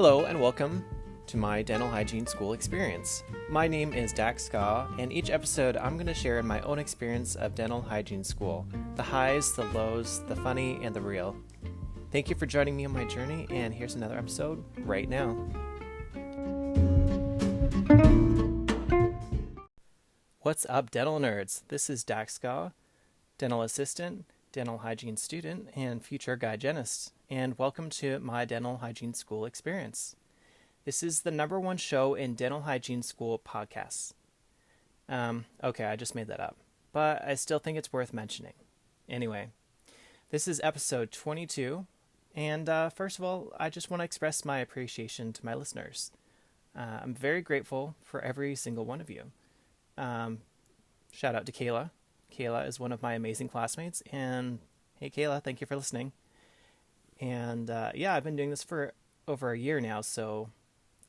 Hello and welcome to my dental hygiene school experience. My name is Dax Ska, and each episode I'm going to share my own experience of dental hygiene school. The highs, the lows, the funny, and the real. Thank you for joining me on my journey, and here's another episode right now. What's up, dental nerds? This is Dax Ska, dental assistant, dental hygiene student, and future hygienist, and welcome to my dental hygiene school experience. This is the number one show in dental hygiene school podcasts. Okay, I just made that up, but I still think it's worth mentioning. Anyway, this is episode 22, and first of all, I just want to express my appreciation to my listeners. I'm very grateful for every single one of you. Shout out to Kayla. Kayla is one of my amazing classmates, and hey Kayla, thank you for listening. And I've been doing this for over a year now, so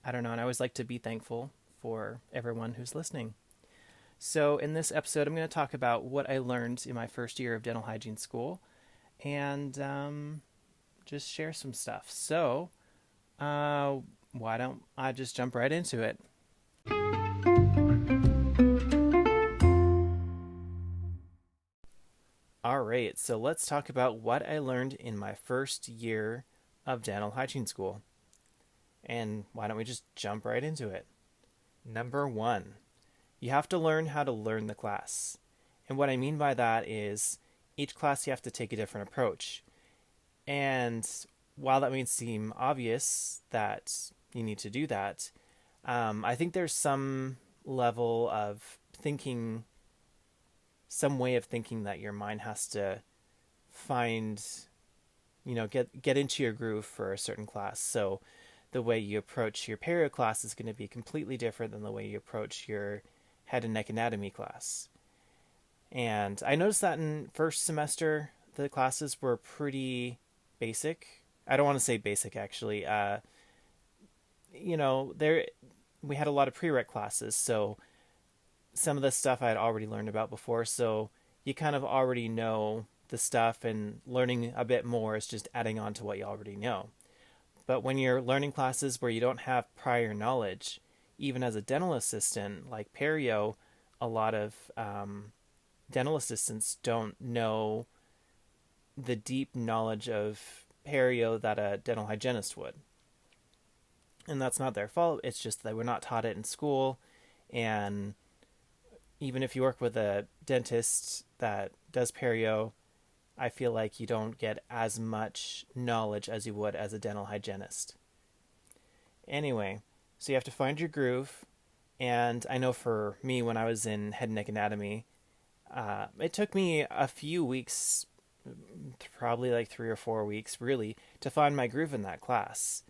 I don't know, and I always like to be thankful for everyone who's listening. So in this episode, I'm going to talk about what I learned in my first year of dental hygiene school, and just share some stuff. So why don't I just jump right into it? Alright, so let's talk about what I learned in my first year of dental hygiene school. And why don't we just jump right into it? Number 1, you have to learn how to learn the class. And what I mean by that is each class you have to take a different approach. And while that may seem obvious that you need to do that, I think there's some level of thinking, some way of thinking that your mind has to find, get into your groove for a certain class. So the way you approach your perio class is going to be completely different than the way you approach your head and neck anatomy class. And I noticed that in first semester, the classes were pretty basic. I don't want to say basic, actually. We had a lot of prereq classes, so some of the stuff I had already learned about before, so you kind of already know the stuff, and learning a bit more is just adding on to what you already know. But when you're learning classes where you don't have prior knowledge, even as a dental assistant, like perio, a lot of dental assistants don't know the deep knowledge of perio that a dental hygienist would. And that's not their fault, it's just that we're not taught it in school, and even if you work with a dentist that does perio, I feel like you don't get as much knowledge as you would as a dental hygienist. Anyway, so you have to find your groove, and I know for me when I was in head and neck anatomy, it took me a few weeks, probably like 3 or 4 weeks really, to find my groove in that class.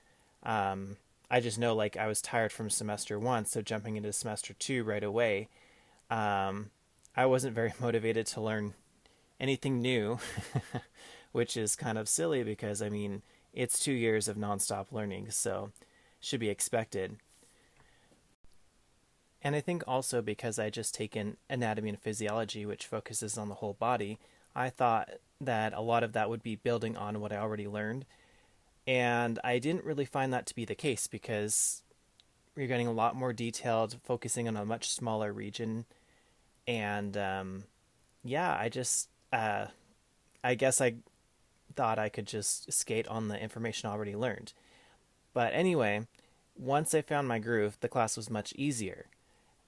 I just know I was tired from semester 1, so jumping into semester 2 right away, I wasn't very motivated to learn anything new, which is kind of silly because, it's 2 years of nonstop learning, so should be expected. And I think also because I just taken anatomy and physiology, which focuses on the whole body, I thought that a lot of that would be building on what I already learned. And I didn't really find that to be the case because you're getting a lot more detailed, focusing on a much smaller region. And I guess I thought I could just skate on the information I already learned. But anyway, once I found my groove, the class was much easier.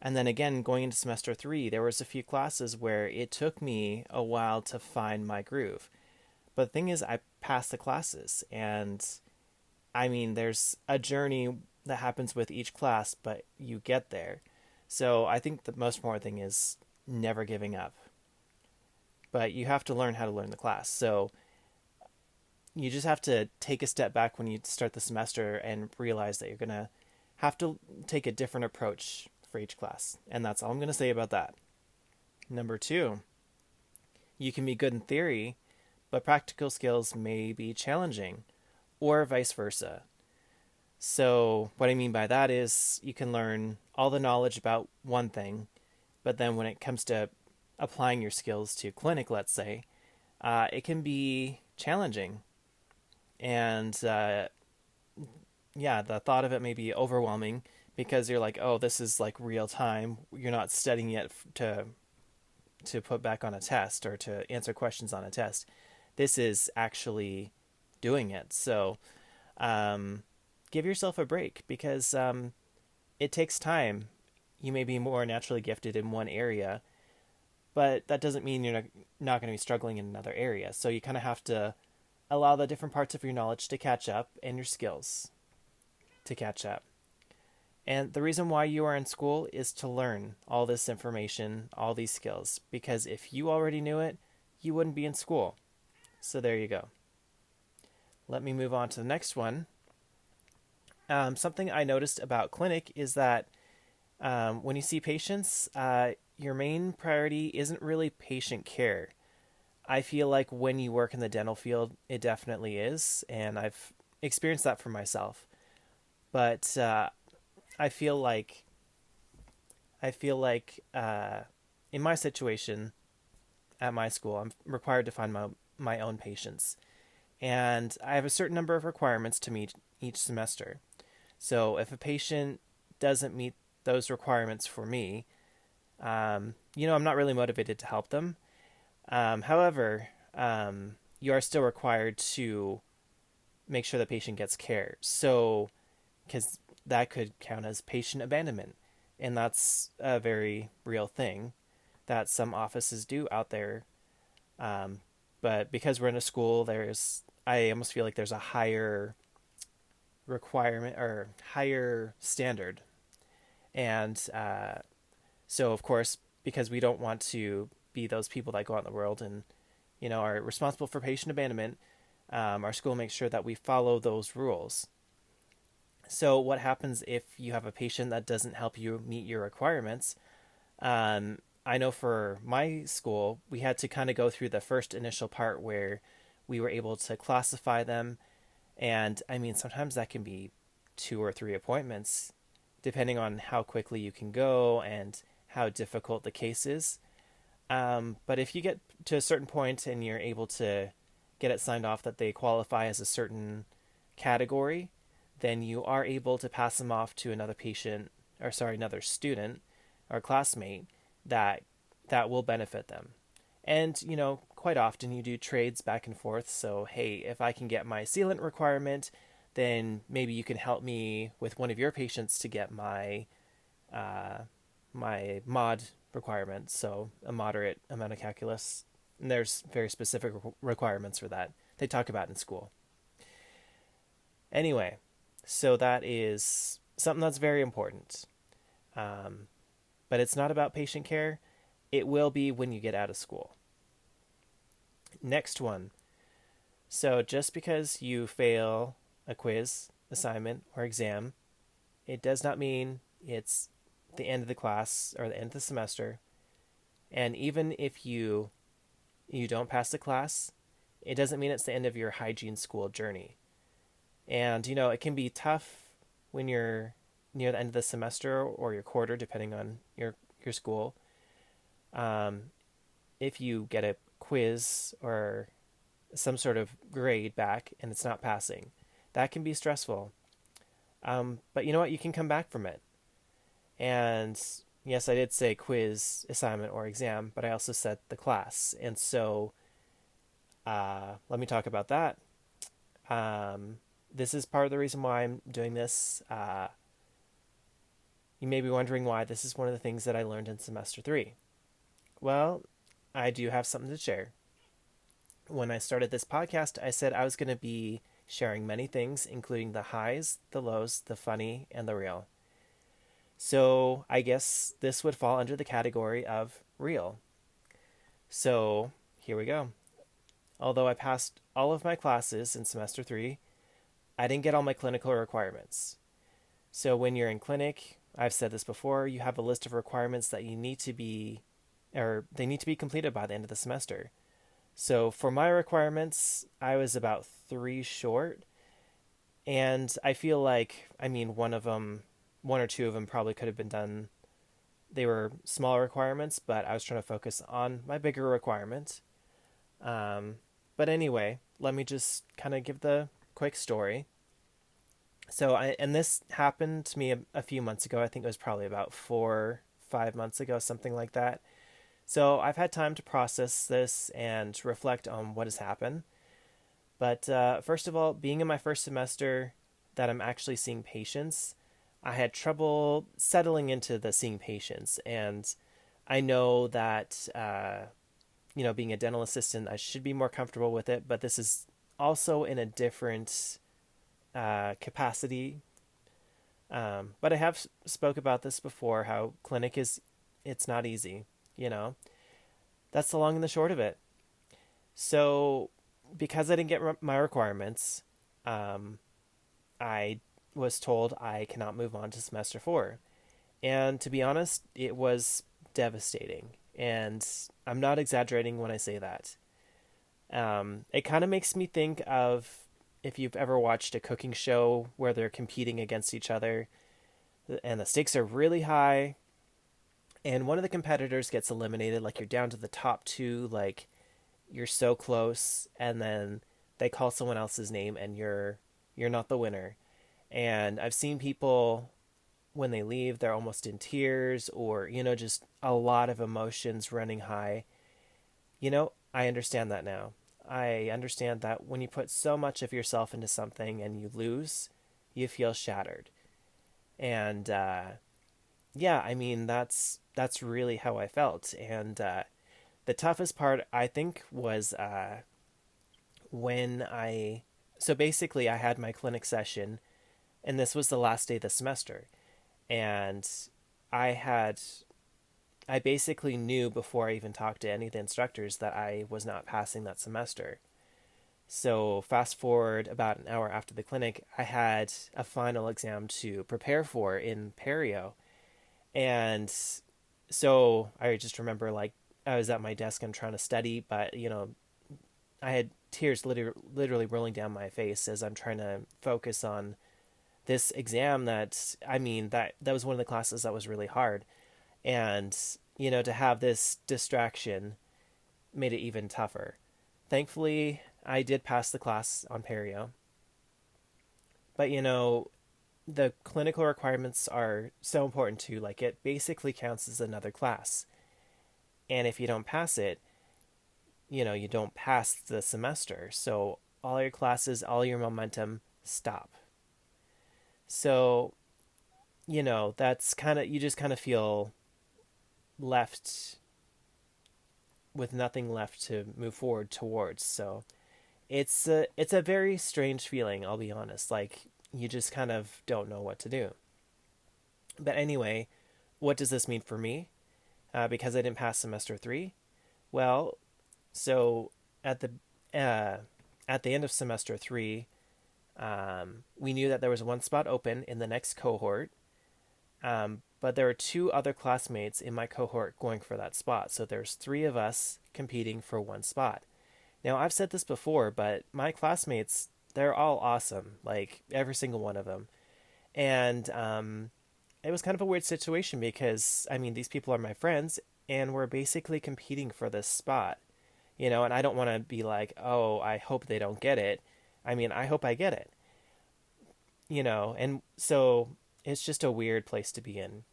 And then again, going into semester 3, there was a few classes where it took me a while to find my groove. But the thing is, I passed the classes, and there's a journey that happens with each class, but you get there. So I think the most important thing is never giving up. But you have to learn how to learn the class. So you just have to take a step back when you start the semester and realize that you're going to have to take a different approach for each class. And that's all I'm going to say about that. Number 2, you can be good in theory, but practical skills may be challenging, or vice versa. So what I mean by that is you can learn all the knowledge about one thing, but then when it comes to applying your skills to clinic, let's say, it can be challenging. And yeah, the thought of it may be overwhelming because you're like, oh, this is like real time. You're not studying it to put back on a test or to answer questions on a test. This is actually doing it. So um, give yourself a break because it takes time. You may be more naturally gifted in one area, but that doesn't mean you're not going to be struggling in another area. So you kind of have to allow the different parts of your knowledge to catch up and your skills to catch up. And the reason why you are in school is to learn all this information, all these skills, because if you already knew it, you wouldn't be in school. So there you go. Let me move on to the next one. Something I noticed about clinic is that when you see patients, your main priority isn't really patient care. I feel like when you work in the dental field, it definitely is, and I've experienced that for myself. But I feel like in my situation at my school, I'm required to find my own patients, and I have a certain number of requirements to meet each semester. So if a patient doesn't meet those requirements for me, I'm not really motivated to help them. However, you are still required to make sure the patient gets care. So, because that could count as patient abandonment, and that's a very real thing that some offices do out there. But because we're in a school, I almost feel like there's a higher requirement or higher standard, and so of course, because we don't want to be those people that go out in the world and are responsible for patient abandonment, our school makes sure that we follow those rules. So what happens if you have a patient that doesn't help you meet your requirements? I know for my school, we had to kind of go through the first initial part where we were able to classify them. And I mean, sometimes that can be 2 or 3 appointments, depending on how quickly you can go and how difficult the case is. But if you get to a certain point and you're able to get it signed off that they qualify as a certain category, then you are able to pass them off to another student or classmate that will benefit them. And, quite often you do trades back and forth. So, hey, if I can get my sealant requirement, then maybe you can help me with one of your patients to get my mod requirement. So a moderate amount of calculus. And there's very specific requirements for that. They talk about in school. Anyway, so that is something that's very important. But it's not about patient care. It will be when you get out of school. Next one. So just because you fail a quiz, assignment, or exam, it does not mean it's the end of the class or the end of the semester. And even if you don't pass the class, it doesn't mean it's the end of your hygiene school journey. And, it can be tough when you're near the end of the semester or your quarter, depending on your school. If you get a quiz or some sort of grade back and it's not passing, that can be stressful. But you know what? You can come back from it. And yes, I did say quiz, assignment, or exam, but I also said the class. And so let me talk about that. This is part of the reason why I'm doing this. You may be wondering why this is one of the things that I learned in semester 3. Well, I do have something to share. When I started this podcast, I said I was going to be sharing many things, including the highs, the lows, the funny, and the real. So I guess this would fall under the category of real. So here we go. Although I passed all of my classes in semester 3, I didn't get all my clinical requirements. So when you're in clinic, I've said this before, you have a list of requirements that they need to be completed by the end of the semester. So for my requirements, I was about 3 short. And I feel like, one or two of them probably could have been done. They were small requirements, but I was trying to focus on my bigger requirement. But anyway, let me just kind of give the quick story. And this happened to me a few months ago. I think it was probably about 4, 5 months ago, something like that. So I've had time to process this and reflect on what has happened. But first of all, being in my first semester that I'm actually seeing patients, I had trouble settling into the seeing patients. And I know that, being a dental assistant, I should be more comfortable with it, but this is also in a different capacity. But I have spoke about this before, how clinic is, it's not easy, you know. That's the long and the short of it. So, because I didn't get my requirements, um, I was told I cannot move on to semester 4. And to be honest, it was devastating. And I'm not exaggerating when I say that. It kind of makes me think of if you've ever watched a cooking show where they're competing against each other and the stakes are really high and one of the competitors gets eliminated, like you're down to the top two, like you're so close, and then they call someone else's name and you're not the winner. And I've seen people when they leave, they're almost in tears or, just a lot of emotions running high. I understand that now. I understand that when you put so much of yourself into something and you lose, you feel shattered. And yeah, I mean that's really how I felt. And the toughest part I think was when I so basically I had my clinic session, and this was the last day of the semester, and I had I basically knew before I even talked to any of the instructors that I was not passing that semester. So, fast forward about an hour after the clinic, I had a final exam to prepare for in Perio. And so I just remember, like, I was at my desk and trying to study, but, I had tears literally rolling down my face as I'm trying to focus on this exam that was one of the classes that was really hard. And, to have this distraction made it even tougher. Thankfully, I did pass the class on Perio. But, the clinical requirements are so important too. Like, it basically counts as another class. And if you don't pass it, you don't pass the semester. So all your classes, all your momentum stop. So, that's kind of, you just kind of feel left with nothing left to move forward towards. So it's a very strange feeling, I'll be honest. Like you just kind of don't know what to do. But anyway, what does this mean for me? Because I didn't pass semester 3. Well, so at the uh, at the end of semester 3, we knew that there was one spot open in the next cohort, but there were two other classmates in my cohort going for that spot. So there's three of us competing for one spot. Now, I've said this before, but my classmates, they're all awesome, like every single one of them. And it was kind of a weird situation because, I mean, these people are my friends and we're basically competing for this spot, and I don't want to be like, oh, I hope they don't get it. I mean, I hope I get it, and so it's just a weird place to be in.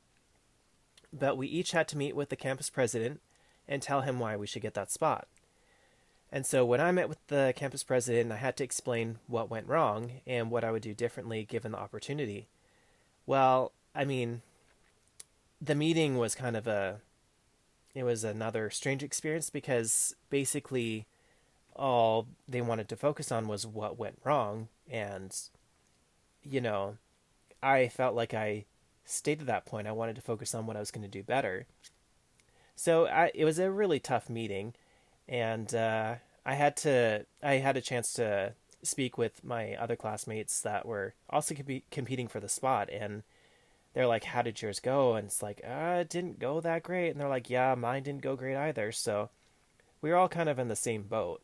But we each had to meet with the campus president and tell him why we should get that spot. And so when I met with the campus president, I had to explain what went wrong and what I would do differently given the opportunity. Well, I mean, the meeting was it was another strange experience because basically all they wanted to focus on was what went wrong. And, you know, I felt like I stated that point. I wanted to focus on what I was going to do better. So it was a really tough meeting, and I had a chance to speak with my other classmates that were also competing for the spot, and they're like, "How did yours go?" And it's like, "It didn't go that great." And they're like, "Yeah, mine didn't go great either." So we were all kind of in the same boat.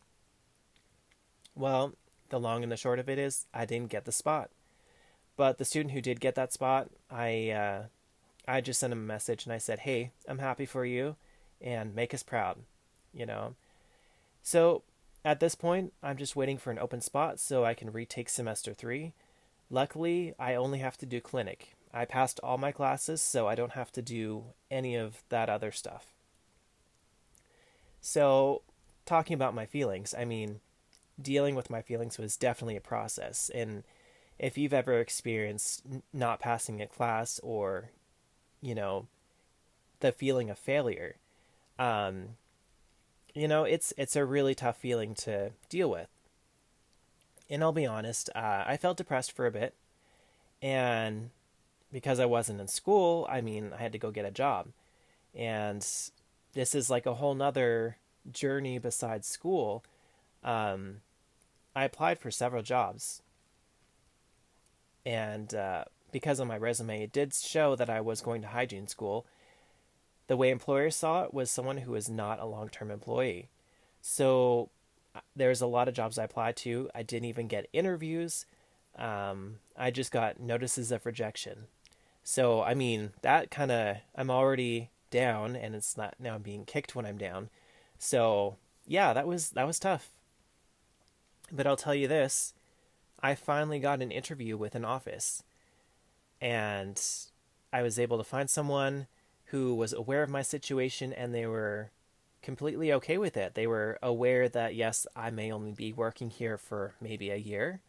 Well, the long and the short of it is, I didn't get the spot. But the student who did get that spot, I just sent him a message and I said, "Hey, I'm happy for you, and make us proud," you know. So at this point, I'm just waiting for an open spot so I can retake semester 3. Luckily, I only have to do clinic. I passed all my classes, so I don't have to do any of that other stuff. So, talking about my feelings, I mean, dealing with my feelings was definitely a process. And if you've ever experienced not passing a class or, you know, the feeling of failure, um, it's a really tough feeling to deal with. And I'll be honest, I felt depressed for a bit, and because I wasn't in school, I mean, I had to go get a job, and this is like a whole nother journey besides school. Um, I applied for several jobs, and because on my resume it did show that I was going to hygiene school, the way employers saw it was someone who was not a long-term employee. So there's a lot of jobs I applied to. I didn't even get interviews. I just got notices of rejection. So, I mean, that kind of, I'm already down and it's not now being kicked when I'm down. So, yeah, that was tough. But I'll tell you this, I finally got an interview with an office and I was able to find someone who was aware of my situation and they were completely okay with it. They were aware that, yes, I may only be working here for maybe a year,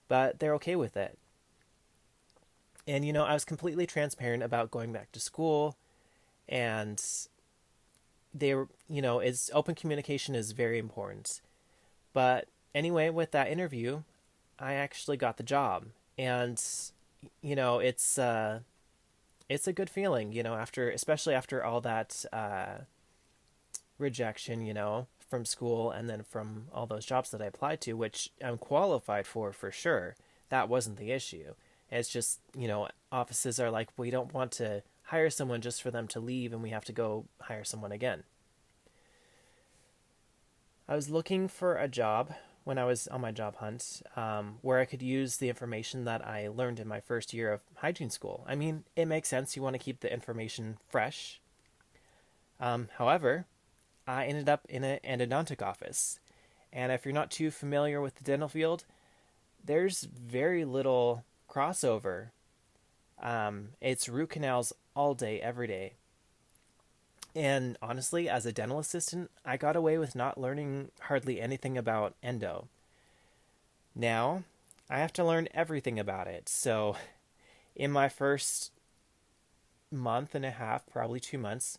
but they're okay with it. And, I was completely transparent about going back to school, and they were, it's open communication is very important. But anyway, with that interview, I actually got the job. And, it's a good feeling, especially after all that rejection, from school and then from all those jobs that I applied to, which I'm qualified for sure. That wasn't the issue. It's just, offices are like, we don't want to hire someone just for them to leave and we have to go hire someone again. I was looking for a job when I was on my job hunt where I could use the information that I learned in my first year of hygiene school. I mean, it makes sense. You want to keep the information fresh. However, I ended up in an endodontic office. And if you're not too familiar with the dental field, there's very little crossover. It's root canals all day, every day. And honestly, as a dental assistant, I got away with not learning hardly anything about endo. Now, I have to learn everything about it. So, in my first month and a half, probably 2 months,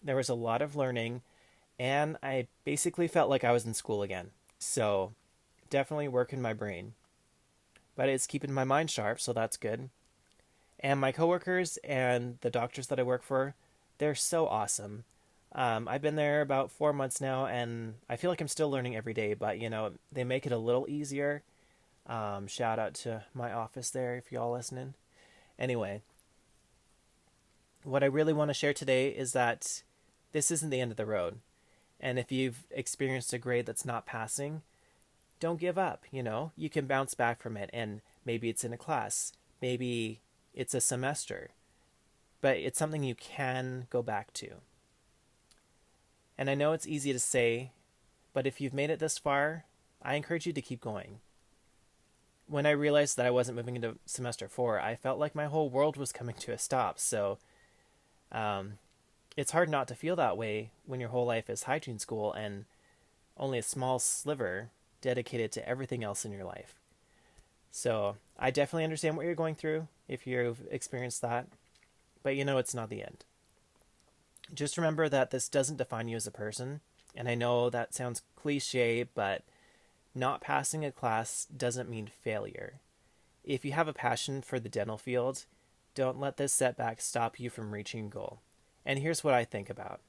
there was a lot of learning, and I basically felt like I was in school again. So, definitely working my brain. But it's keeping my mind sharp, so that's good. And my coworkers and the doctors that I work for, they're so awesome. I've been there about 4 months now, and I feel like I'm still learning every day, but, they make it a little easier. Shout out to my office there if y'all listening. Anyway, what I really want to share today is that this isn't the end of the road. And if you've experienced a grade that's not passing, don't give up, You can bounce back from it, and maybe it's in a class. Maybe it's a semester. But it's something you can go back to. And I know it's easy to say, but if you've made it this far, I encourage you to keep going. When I realized that I wasn't moving into semester 4, I felt like my whole world was coming to a stop. So it's hard not to feel that way when your whole life is hygiene school and only a small sliver dedicated to everything else in your life. So I definitely understand what you're going through if you've experienced that, but it's not the end. Just remember that this doesn't define you as a person, and I know that sounds cliche, but not passing a class doesn't mean failure. If you have a passion for the dental field, don't let this setback stop you from reaching your goal. And here's what I think about.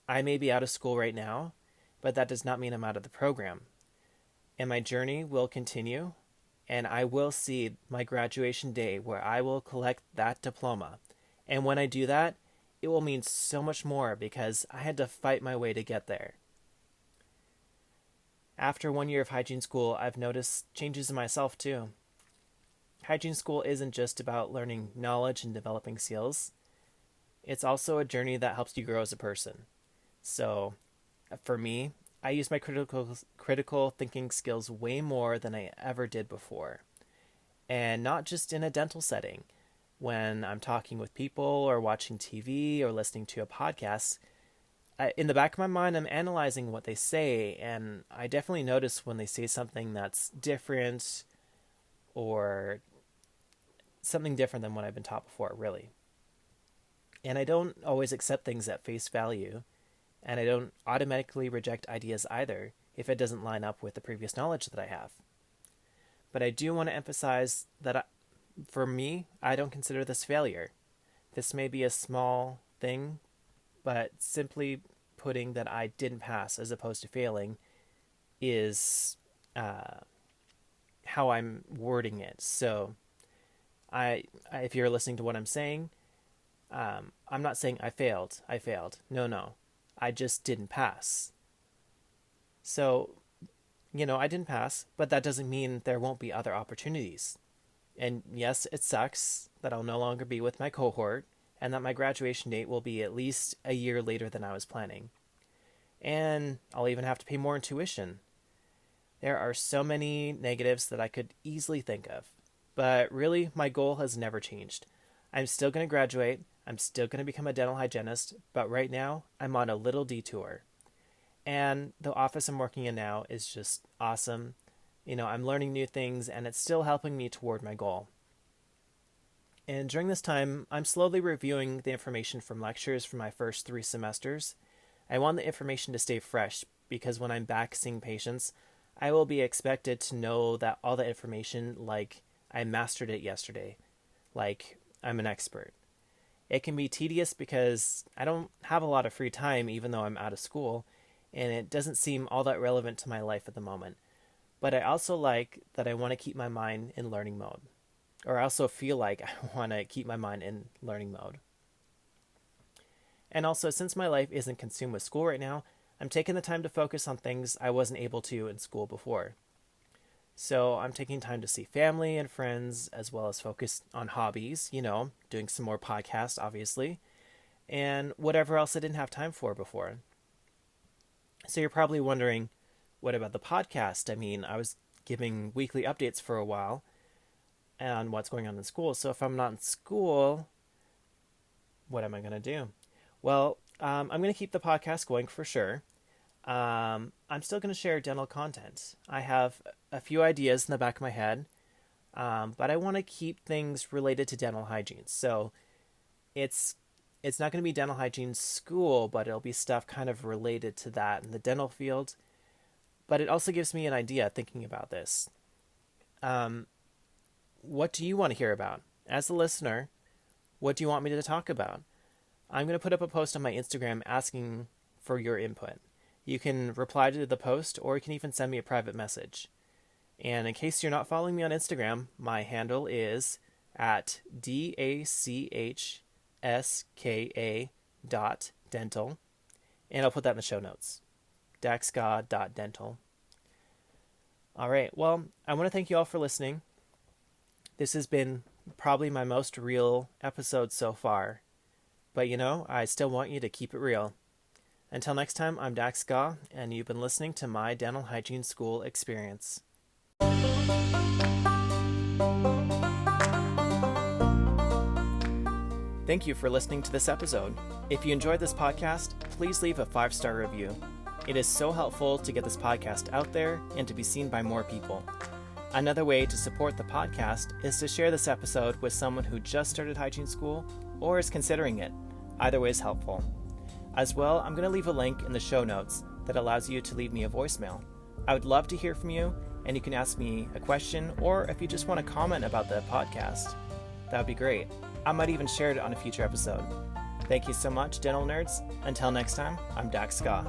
I may be out of school right now, but that does not mean I'm out of the program. And my journey will continue, and I will see my graduation day where I will collect that diploma. And when I do that, it will mean so much more because I had to fight my way to get there. After 1 year of hygiene school, I've noticed changes in myself too. Hygiene school isn't just about learning knowledge and developing skills. It's also a journey that helps you grow as a person. So, for me, I use my critical thinking skills way more than I ever did before. and not just in a dental setting. When I'm talking with people or watching TV or listening to a podcast, in the back of my mind, I'm analyzing what they say, and I definitely notice when they say something that's different or something different than what I've been taught before, really. And I don't always accept things at face value, and I don't automatically reject ideas either if it doesn't line up with the previous knowledge that I have. But I do want to emphasize that for me, I don't consider this failure. This may be a small thing, but simply putting that I didn't pass as opposed to failing is how I'm wording it. So if you're listening to what I'm saying, I'm not saying I failed. No. I just didn't pass. So, I didn't pass, but that doesn't mean there won't be other opportunities. And yes, it sucks that I'll no longer be with my cohort and that my graduation date will be at least a year later than I was planning. And I'll even have to pay more in tuition. There are so many negatives that I could easily think of. But really, my goal has never changed. I'm still going to graduate. I'm still going to become a dental hygienist. But right now, I'm on a little detour. And the office I'm working in now is just awesome. I'm learning new things, and it's still helping me toward my goal. And during this time, I'm slowly reviewing the information from lectures from my first 3 semesters. I want the information to stay fresh, because when I'm back seeing patients, I will be expected to know that all the information like I mastered it yesterday, like I'm an expert. It can be tedious because I don't have a lot of free time even though I'm out of school, and it doesn't seem all that relevant to my life at the moment. But I also like that I want to keep my mind in learning mode. Or I also feel like I want to keep my mind in learning mode. And also, since my life isn't consumed with school right now, I'm taking the time to focus on things I wasn't able to in school before. So I'm taking time to see family and friends, as well as focus on hobbies, doing some more podcasts, obviously, and whatever else I didn't have time for before. So you're probably wondering, what about the podcast? I mean, I was giving weekly updates for a while on what's going on in school. So if I'm not in school, what am I going to do? Well, I'm going to keep the podcast going for sure. I'm still going to share dental content. I have a few ideas in the back of my head, but I want to keep things related to dental hygiene. So it's not going to be dental hygiene school, but it'll be stuff kind of related to that in the dental field. But it also gives me an idea thinking about this. What do you want to hear about? As a listener, what do you want me to talk about? I'm going to put up a post on my Instagram asking for your input. You can reply to the post, or you can even send me a private message. And in case you're not following me on Instagram, my handle is at dachska.dental. And I'll put that in the show notes. dachska.dental. All right, well, I want to thank you all for listening. This has been probably my most real episode so far. But I still want you to keep it real. Until next time, I'm Dax Ska, and you've been listening to my dental hygiene school experience. Thank you for listening to this episode. If you enjoyed this podcast, please leave a 5-star review. It is so helpful to get this podcast out there and to be seen by more people. Another way to support the podcast is to share this episode with someone who just started hygiene school or is considering it. Either way is helpful. As well, I'm going to leave a link in the show notes that allows you to leave me a voicemail. I would love to hear from you, and you can ask me a question, or if you just want to comment about the podcast, that would be great. I might even share it on a future episode. Thank you so much, dental nerds. Until next time, I'm Dax Ska.